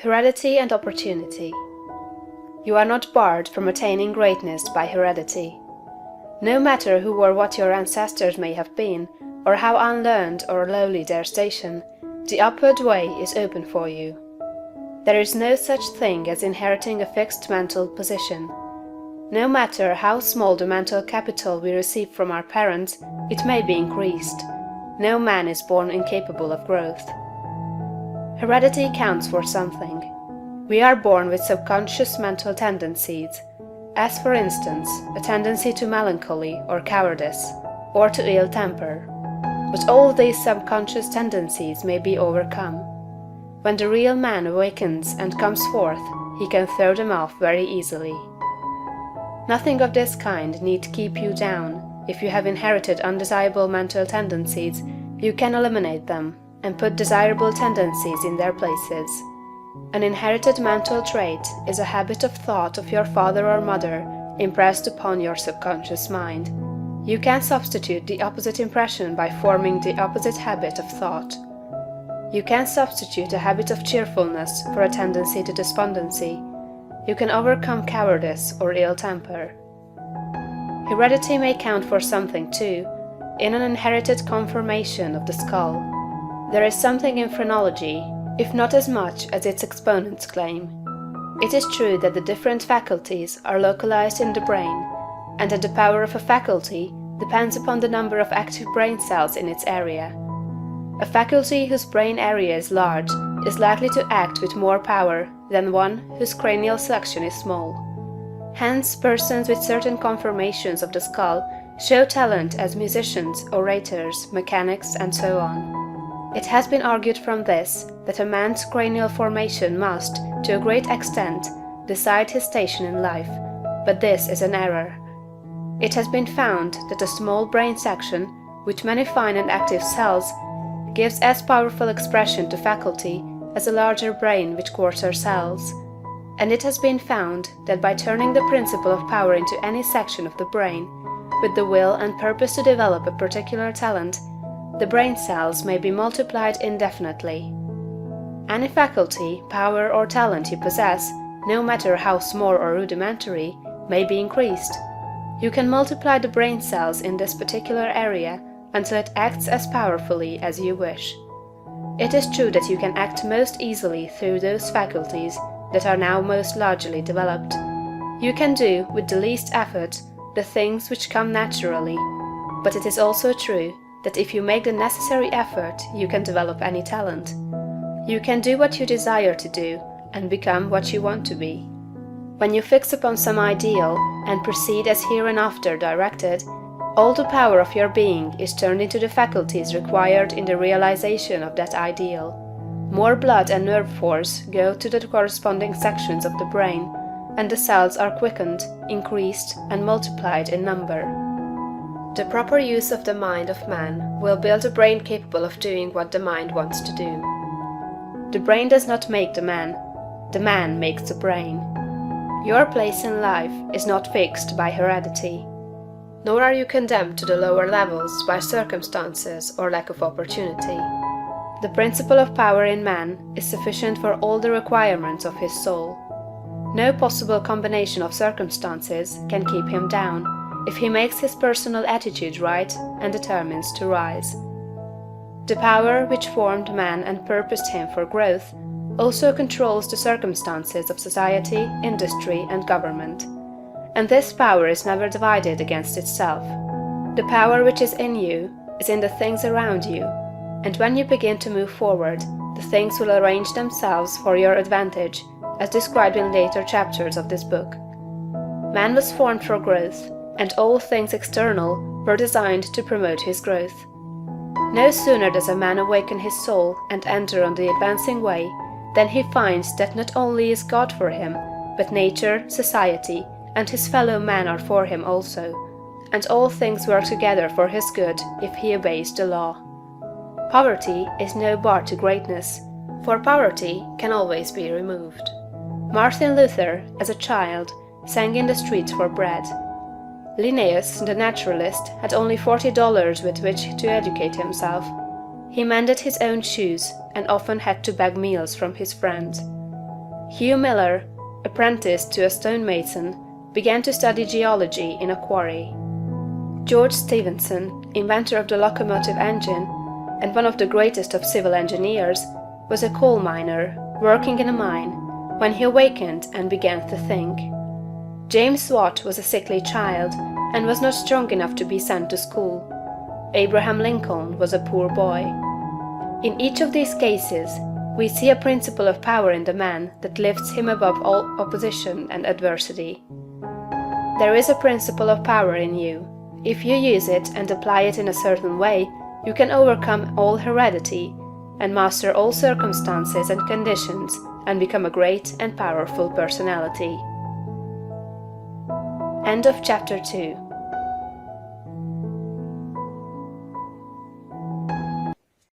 Heredity and Opportunity. You are not barred from attaining greatness by heredity. No matter who or what your ancestors may have been, or how unlearned or lowly their station, the upward way is open for you. There is no such thing as inheriting a fixed mental position. No matter how small the mental capital we receive from our parents, it may be increased. No man is born incapable of growth. Heredity counts for something. We are born with subconscious mental tendencies, as for instance, a tendency to melancholy or cowardice, or to ill temper. But all these subconscious tendencies may be overcome. When the real man awakens and comes forth, he can throw them off very easily. Nothing of this kind need keep you down. If you have inherited undesirable mental tendencies, you can eliminate them and put desirable tendencies in their places. An inherited mental trait is a habit of thought of your father or mother impressed upon your subconscious mind. You can substitute the opposite impression by forming the opposite habit of thought. You can substitute a habit of cheerfulness for a tendency to despondency. You can overcome cowardice or ill temper. Heredity may count for something too, in an inherited conformation of the skull. There is something in phrenology, if not as much as its exponents claim. It is true that the different faculties are localized in the brain, and that the power of a faculty depends upon the number of active brain cells in its area. A faculty whose brain area is large is likely to act with more power than one whose cranial section is small. Hence, persons with certain conformations of the skull show talent as musicians, orators, mechanics, and so on. It has been argued from this that a man's cranial formation must, to a great extent, decide his station in life, but this is an error. It has been found that a small brain section, with many fine and active cells, gives as powerful expression to faculty as a larger brain with coarser cells. And it has been found that by turning the principle of power into any section of the brain, with the will and purpose to develop a particular talent, the brain cells may be multiplied indefinitely. Any faculty, power, or talent you possess, no matter how small or rudimentary, may be increased. You can multiply the brain cells in this particular area until it acts as powerfully as you wish. It is true that you can act most easily through those faculties that are now most largely developed. You can do, with the least effort, the things which come naturally, but it is also true that if you make the necessary effort, you can develop any talent. You can do what you desire to do, and become what you want to be. When you fix upon some ideal, and proceed as hereinafter directed, all the power of your being is turned into the faculties required in the realization of that ideal. More blood and nerve force go to the corresponding sections of the brain, and the cells are quickened, increased, and multiplied in number. The proper use of the mind of man will build a brain capable of doing what the mind wants to do. The brain does not make the man makes the brain. Your place in life is not fixed by heredity, nor are you condemned to the lower levels by circumstances or lack of opportunity. The principle of power in man is sufficient for all the requirements of his soul. No possible combination of circumstances can keep him down if he makes his personal attitude right and determines to rise. The power which formed man and purposed him for growth also controls the circumstances of society, industry, and government. And this power is never divided against itself. The power which is in you is in the things around you, and when you begin to move forward, the things will arrange themselves for your advantage, as described in later chapters of this book. Man was formed for growth, and all things external were designed to promote his growth. No sooner does a man awaken his soul and enter on the advancing way, than he finds that not only is God for him, but nature, society, and his fellow men are for him also, and all things work together for his good if he obeys the law. Poverty is no bar to greatness, for poverty can always be removed. Martin Luther, as a child, sang in the streets for bread. Linnaeus, the naturalist, had only $40 with which to educate himself. He mended his own shoes, and often had to beg meals from his friends. Hugh Miller, apprenticed to a stonemason, began to study geology in a quarry. George Stephenson, inventor of the locomotive engine, and one of the greatest of civil engineers, was a coal miner, working in a mine, when he awakened and began to think. James Watt was a sickly child, and was not strong enough to be sent to school. Abraham Lincoln was a poor boy. In each of these cases, we see a principle of power in the man that lifts him above all opposition and adversity. There is a principle of power in you. If you use it and apply it in a certain way, you can overcome all heredity, and master all circumstances and conditions, and become a great and powerful personality. End of chapter 2.